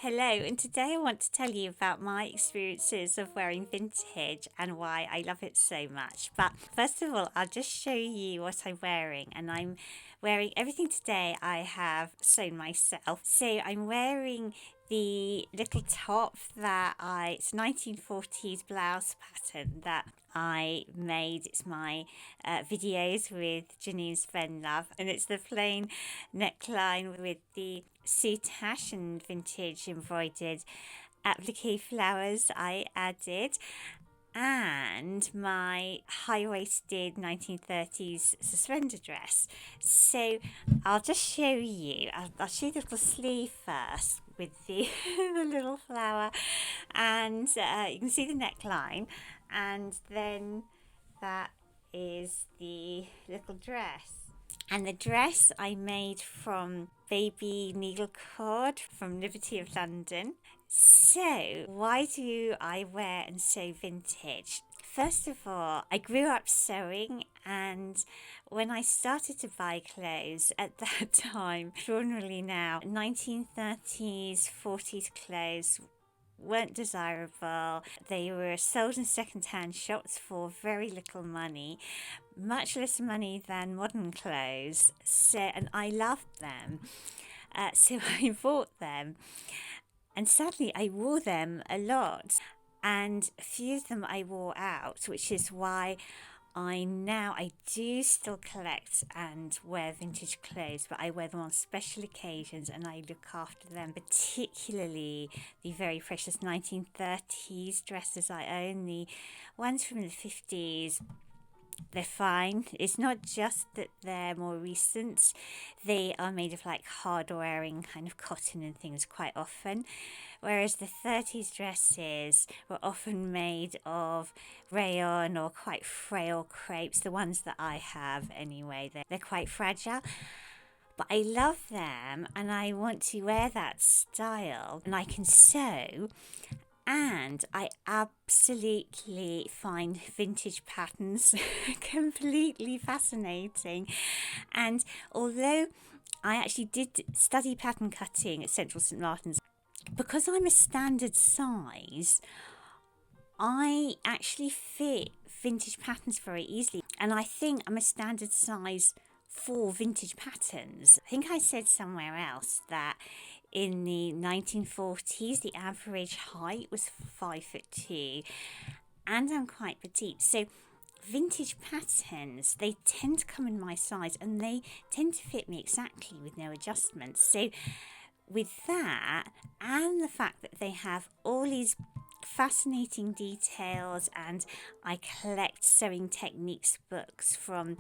Hello, and today I want to tell you about my experiences of wearing vintage and why I love it so much. But first of all, I'll just show you what I'm wearing, and I'm wearing everything today I have sewn myself. So I'm wearing the little top it's 1940s blouse pattern that I made. It's my videos with Janine's Friend Love, and it's the plain neckline with the soutache and vintage embroidered applique flowers I added, and my high-waisted 1930s suspender dress. So I'll just show you. I'll show you the little sleeve first with the, the little flower, and you can see the neckline, and then that is the little dress. And the dress I made from baby needle cord from Liberty of London. So, why do I wear and sew vintage? First of all, I grew up sewing, and when I started to buy clothes at that time, extraordinarily now, 1930s, 40s clothes weren't desirable. They were sold in second-hand shops for very little money, much less money than modern clothes. So, and I loved them. So I bought them, and sadly I wore them a lot, and a few of them I wore out, which is why I do still collect and wear vintage clothes, but I wear them on special occasions and I look after them, particularly the very precious 1930s dresses I own, the ones from the 50s. They're fine. It's not just that they're more recent. They are made of like hard wearing kind of cotton and things quite often. Whereas the 30s dresses were often made of rayon or quite frail crepes, the ones that I have anyway. They're quite fragile. But I love them and I want to wear that style, and I can sew. And I absolutely find vintage patterns completely fascinating. And although I actually did study pattern cutting at Central St Martin's, because I'm a standard size, I actually fit vintage patterns very easily. And I think I'm a standard size for vintage patterns. I think I said somewhere else that in the 1940s, the average height was 5'2", and I'm quite petite. So vintage patterns, they tend to come in my size and they tend to fit me exactly with no adjustments. So with that, and the fact that they have all these fascinating details, and I collect sewing techniques books from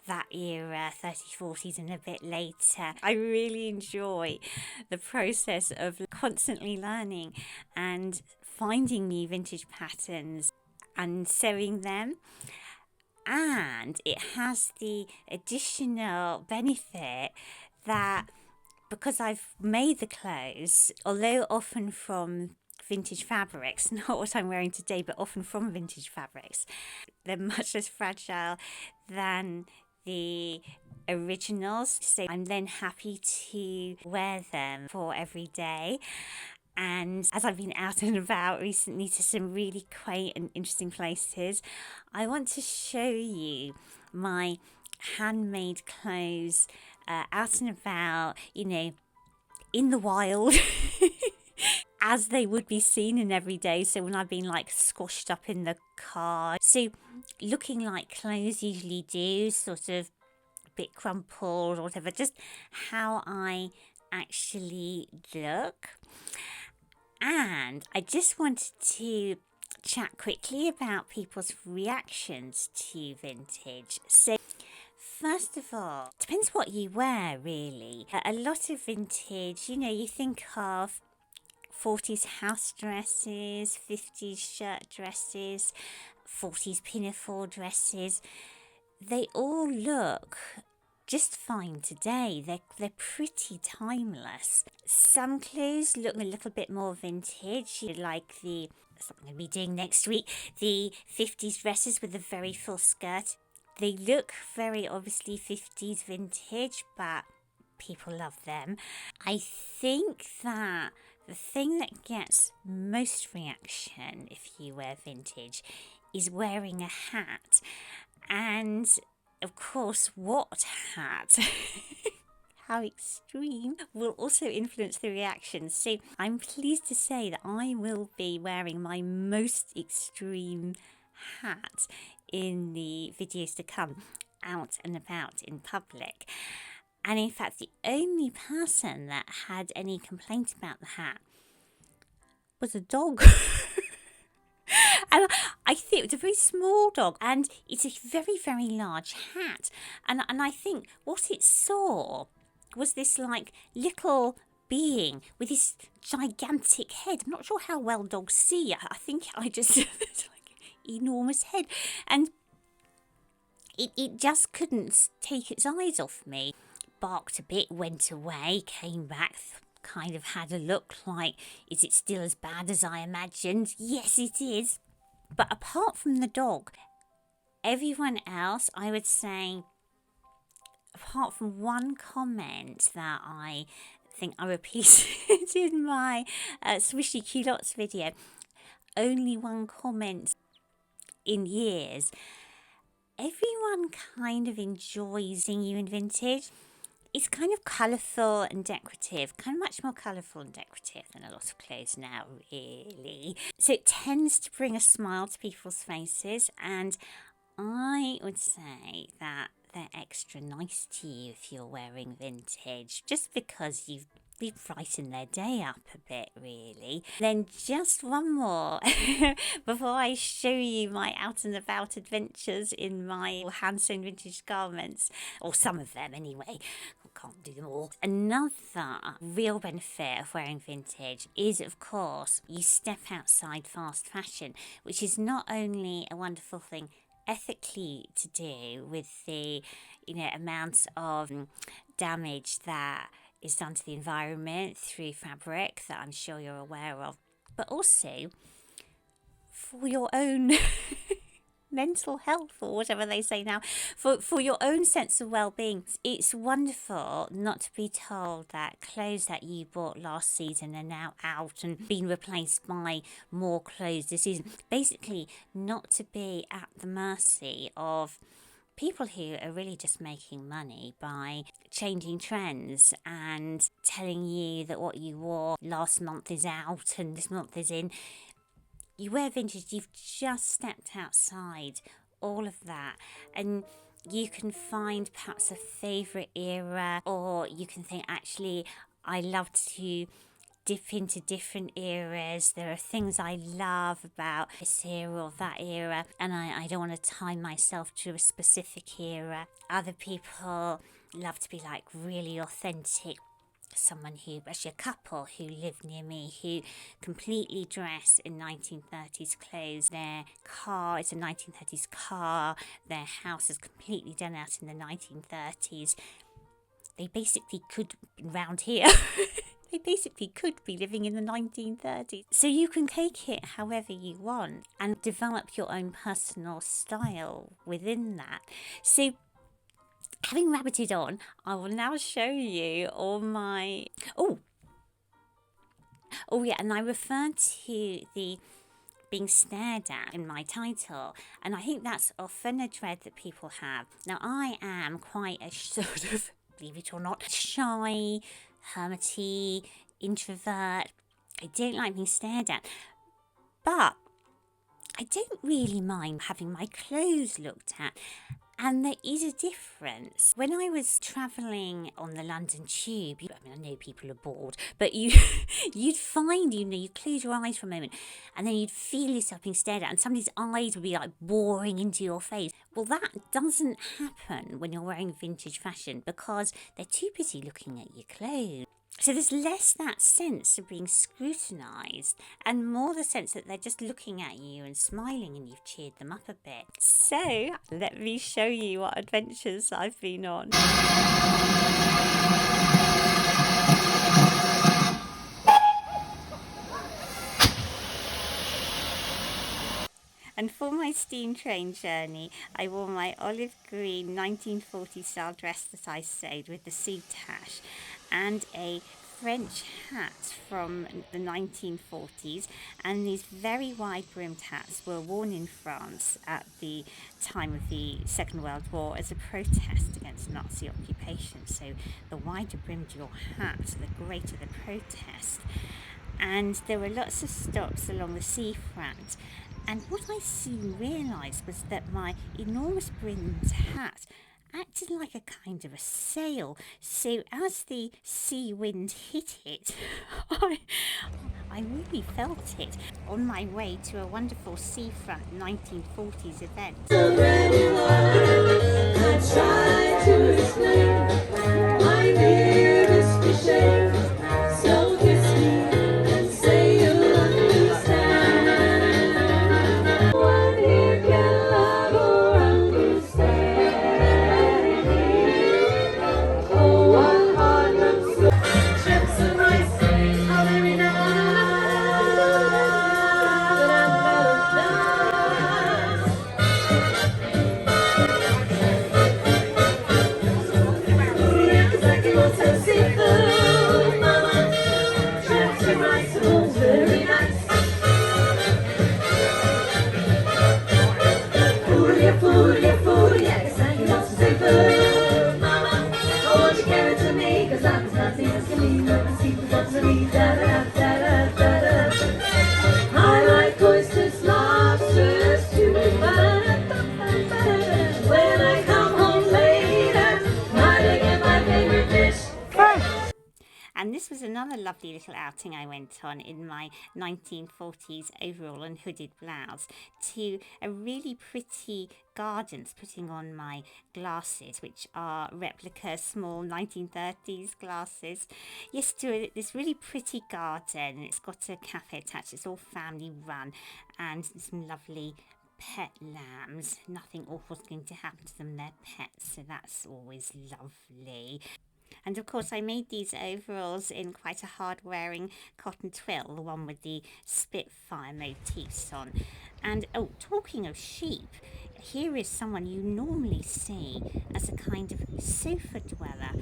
that era, 30s, 40s, and a bit later. I really enjoy the process of constantly learning and finding new vintage patterns and sewing them. And it has the additional benefit that because I've made the clothes, although often from vintage fabrics, not what I'm wearing today, but often from vintage fabrics, they're much less fragile than the originals, so I'm then happy to wear them for every day. And as I've been out and about recently to some really quaint and interesting places, I want to show you my handmade clothes out and about, in the wild. As they would be seen in every day. So when I've been like squashed up in the car, so looking like clothes usually do, sort of a bit crumpled or whatever, just how I actually look. And I just wanted to chat quickly about people's reactions to vintage. So first of all, depends what you wear, really. A lot of vintage, you think of 40s house dresses, 50s shirt dresses, 40s pinafore dresses. They all look just fine today. They're pretty timeless. Some clothes look a little bit more vintage, like that's what I'm going to be doing next week, the 50s dresses with a very full skirt. They look very obviously 50s vintage, but people love them. I think that the thing that gets most reaction if you wear vintage is wearing a hat. And of course, what hat? How extreme will also influence the reactions. So I'm pleased to say that I will be wearing my most extreme hat in the videos to come, out and about in public. And in fact, the only person that had any complaint about the hat was a dog. And I think it's a very small dog, and it's a very, very large hat. And I think what it saw was this like little being with this gigantic head. I'm not sure how well dogs see. I think I just it's like enormous head, and it just couldn't take its eyes off me. Barked a bit, went away, came back, kind of had a look like, is it still as bad as I imagined? Yes, it is. But apart from the dog, everyone else, I would say, apart from one comment that I think I repeated in my Swishy Culottes video, only one comment in years, everyone kind of enjoys seeing you in vintage. It's kind of colourful and decorative, kind of much more colourful and decorative than a lot of clothes now, really. So it tends to bring a smile to people's faces, and I would say that they're extra nice to you if you're wearing vintage, just because you've brighten their day up a bit, really. Then just one more before I show you my out and about adventures in my hand sewn vintage garments, or some of them anyway. I can't do them all. Another real benefit of wearing vintage is, of course, you step outside fast fashion, which is not only a wonderful thing ethically to do with the amount of damage that is done to the environment through fabric that I'm sure you're aware of, but also for your own mental health, or whatever they say now, for your own sense of well-being. It's wonderful not to be told that clothes that you bought last season are now out and being replaced by more clothes this season. Basically, not to be at the mercy of people who are really just making money by changing trends and telling you that what you wore last month is out and this month is in. You wear vintage, you've just stepped outside all of that, and you can find perhaps a favourite era, or you can think, actually, I love to dip into different eras. There are things I love about this era or that era, and I don't want to tie myself to a specific era. Other people love to be like really authentic. Actually a couple who live near me who completely dress in 1930s clothes. Their car is a 1930s car. Their house is completely done out in the 1930s. They basically could, round here, they basically could be living in the 1930s. So you can take it however you want and develop your own personal style within that. So having rabbited on, I will now show you all my... Oh yeah, and I referred to the being stared at in my title, and I think that's often a dread that people have. Now, I am quite a sort of, believe it or not, shy, hermity, introvert. I don't like being stared at, but I don't really mind having my clothes looked at. And there is a difference. When I was travelling on the London Tube, I know people are bored, but you'd find, you'd close your eyes for a moment and then you'd feel yourself being stared at and somebody's eyes would be like boring into your face. Well, that doesn't happen when you're wearing vintage fashion because they're too busy looking at your clothes. So there's less that sense of being scrutinised and more the sense that they're just looking at you and smiling and you've cheered them up a bit. So let me show you what adventures I've been on. And for my steam train journey, I wore my olive green 1940 style dress that I sewed with the seed tash and a French hat from the 1940s, and these very wide brimmed hats were worn in France at the time of the Second World War as a protest against Nazi occupation. So the wider brimmed your hat, the greater the protest. And there were lots of stops along the seafront. And what I soon realised was that my enormous brimmed hat acted like a kind of a sail. So as the sea wind hit it, I really felt it on my way to a wonderful seafront 1940s event. I tried to explain my dearest cliche. So kiss me and say you'll understand. No one here can love or understand me. Oh, one heart looks so. Chips and rice are very nice. Seafood, mama. Chips and rice are very nice. Food, yes, I can also say food, mama. I want you to give it to me, cause I'm as nasty as can be. Never seafood wants to be da-da-da-da-da-da-da. I like oysters, lobsters too. When I come home later, might get my favorite dish. And this was another lovely little outing I went on in my 1940s overall and hooded blouse to a really pretty gardens, putting on my glasses, which are replica small 1930s glasses. Yes, to this really pretty garden. It's got a cafe attached. It's all family run, and some lovely pet lambs. Nothing awful's going to happen to them. They're pets, so that's always lovely. And of course I made these overalls in quite a hard wearing cotton twill, the one with the Spitfire motifs on. And oh, talking of sheep, here is someone you normally see as a kind of sofa dweller,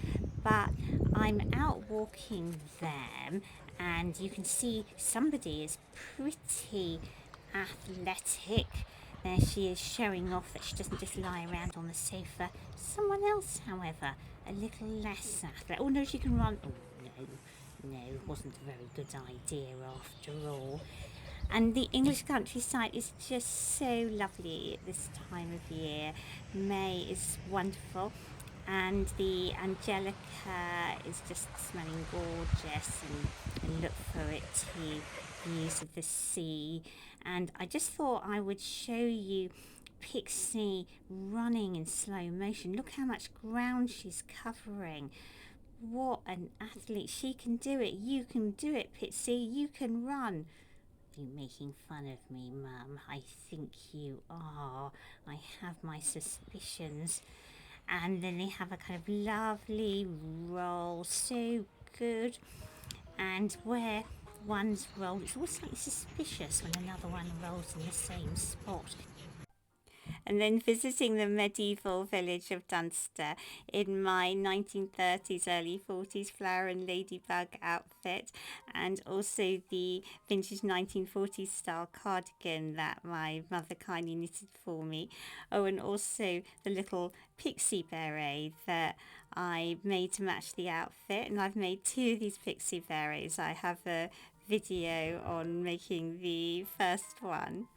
but I'm out walking them and you can see somebody is pretty athletic. There she is, showing off that she doesn't just lie around on the sofa. Someone else, however, a little less athletic. Oh no, she can run. Oh no, wasn't a very good idea after all. And the English countryside is just so lovely at this time of year. May is wonderful, and the Angelica is just smelling gorgeous, and look for it too. Views of the sea. And I just thought I would show you Pixie running in slow motion. Look how much ground she's covering. What an athlete. She can do it. You can do it, Pixie. You can run. Are you making fun of me, Mum? I think you are. I have my suspicions. And then they have a kind of lovely roll. So good. And where one's rolled, it's always slightly suspicious when another one rolls in the same spot. And then visiting the medieval village of Dunster in my 1930s, early 40s flower and ladybug outfit, and also the vintage 1940s style cardigan that my mother kindly knitted for me. Oh, and also the little pixie beret that I made to match the outfit, and I've made two of these pixie berets. I have a video on making the first one.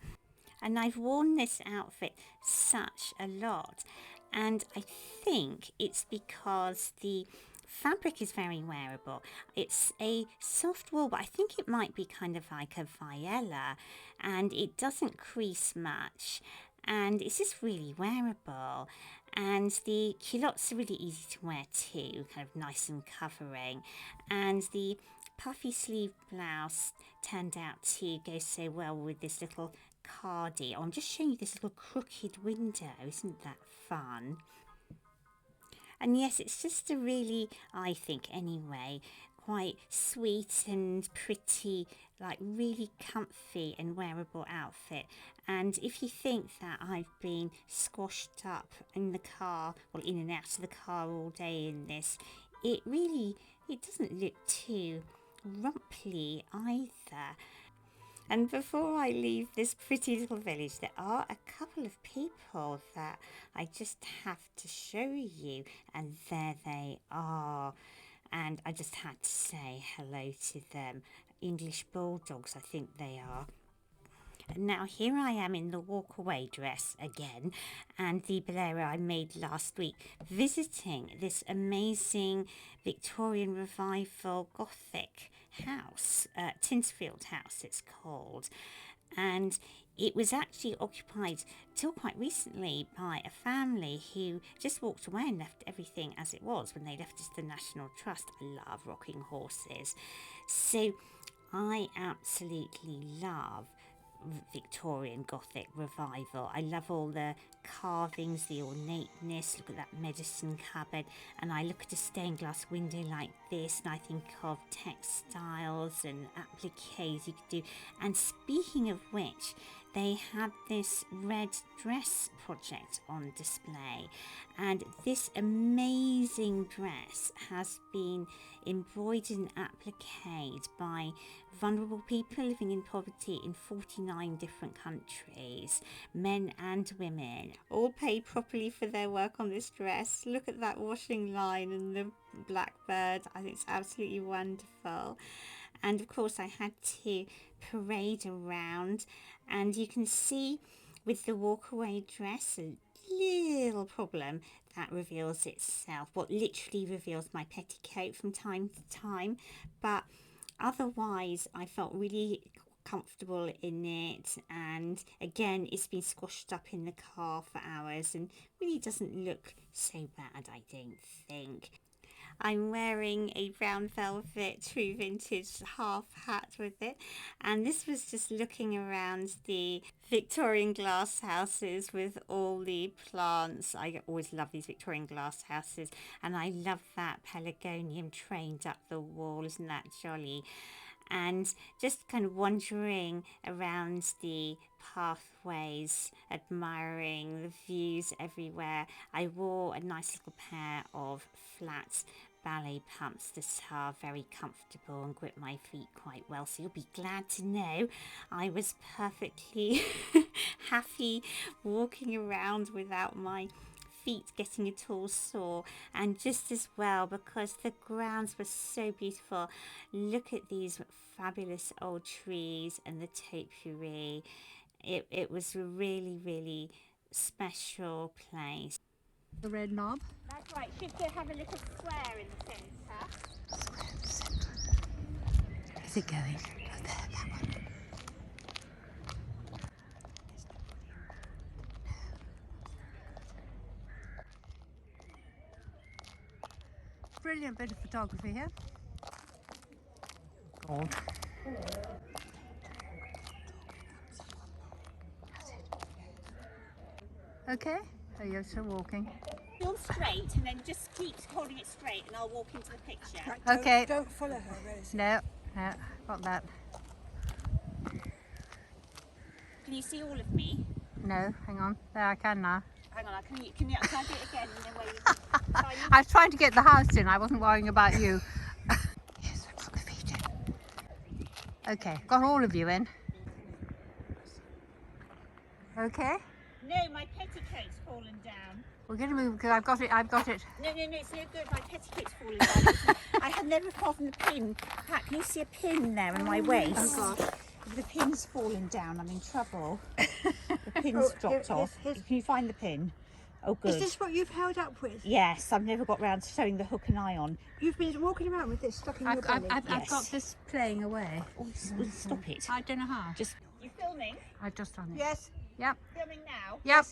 And I've worn this outfit such a lot, and I think it's because the fabric is very wearable. It's a soft wool, but I think it might be kind of like a Viella, and it doesn't crease much, and it's just really wearable. And the culottes are really easy to wear too, kind of nice and covering, and the puffy sleeve blouse turned out to go so well with this little cardi. Oh, I'm just showing you this little crooked window. Isn't that fun? And yes, it's just a really, I think anyway, quite sweet and pretty, like really comfy and wearable outfit. And if you think that I've been squashed up in the car, well, in and out of the car all day in this, it really it doesn't look too rumply either. And before I leave this pretty little village, there are a couple of people that I just have to show you, and there they are. And I just had to say hello to them. English bulldogs, I think they are. Now here I am in the walkaway dress again, and the bolero I made last week, visiting this amazing Victorian Revival Gothic house, Tinsfield House it's called. And it was actually occupied till quite recently by a family who just walked away and left everything as it was when they left us the National Trust. I love rocking horses. So I absolutely love Victorian Gothic Revival. I love all the carvings, the ornateness. Look at that medicine cupboard, and I look at a stained glass window like this and I think of textiles and appliques you could do. And speaking of which, they had this red dress project on display, and this amazing dress has been embroidered and appliqued by vulnerable people living in poverty in 49 different countries, men and women, all paid properly for their work on this dress. Look at that washing line and the blackbird. I think it's absolutely wonderful. And of course I had to parade around, and you can see with the walkaway dress a little problem that reveals itself, what literally reveals my petticoat from time to time, but otherwise I felt really comfortable in it. And again, it's been squashed up in the car for hours and really doesn't look so bad, I don't think. I'm wearing a brown velvet true vintage half hat with it, and this was just looking around the Victorian glass houses with all the plants. I always love these Victorian glass houses, and I love that pelargonium trained up the wall. Isn't that jolly? And just kind of wandering around the pathways, admiring the views everywhere. I wore a nice little pair of flat ballet pumps that are very comfortable and grip my feet quite well, so you'll be glad to know I was perfectly happy walking around without my feet getting at all sore. And just as well, because the grounds were so beautiful. Look at these fabulous old trees and the topiary. It was a really, really special place. The red knob? That's right, should have a little square in the centre. Is it going? Oh, there, that one. Brilliant bit of photography here. Gold. Okay, so you're still walking. Feel straight and then just keep holding it straight and I'll walk into the picture. Right, okay. Don't follow her, Rose. No, got that. Can you see all of me? No, hang on. There, I can now. Hang on, can I do it again and then where you... I was trying to get the house in. I wasn't worrying about you. Yes, I've got the feet in. Okay, got all of you in. Okay. No, my petticoat's fallen down. We're going to move because I've got it. No, it's no good. My petticoat's fallen down. I had never forgotten the pin. Pat, can you see a pin there in my waist? Oh, gosh. If the pin's fallen down, I'm in trouble. The pin's dropped off. Can you find the pin? Oh, good. Is this what you've held up with? Yes, I've never got round to showing the hook and eye on. You've been walking around with this stuck in your belly? I've got this playing away. Oh, stop it. I don't know how. Just... You filming? I've just done it. Yes. Yep. Filming now? Yep.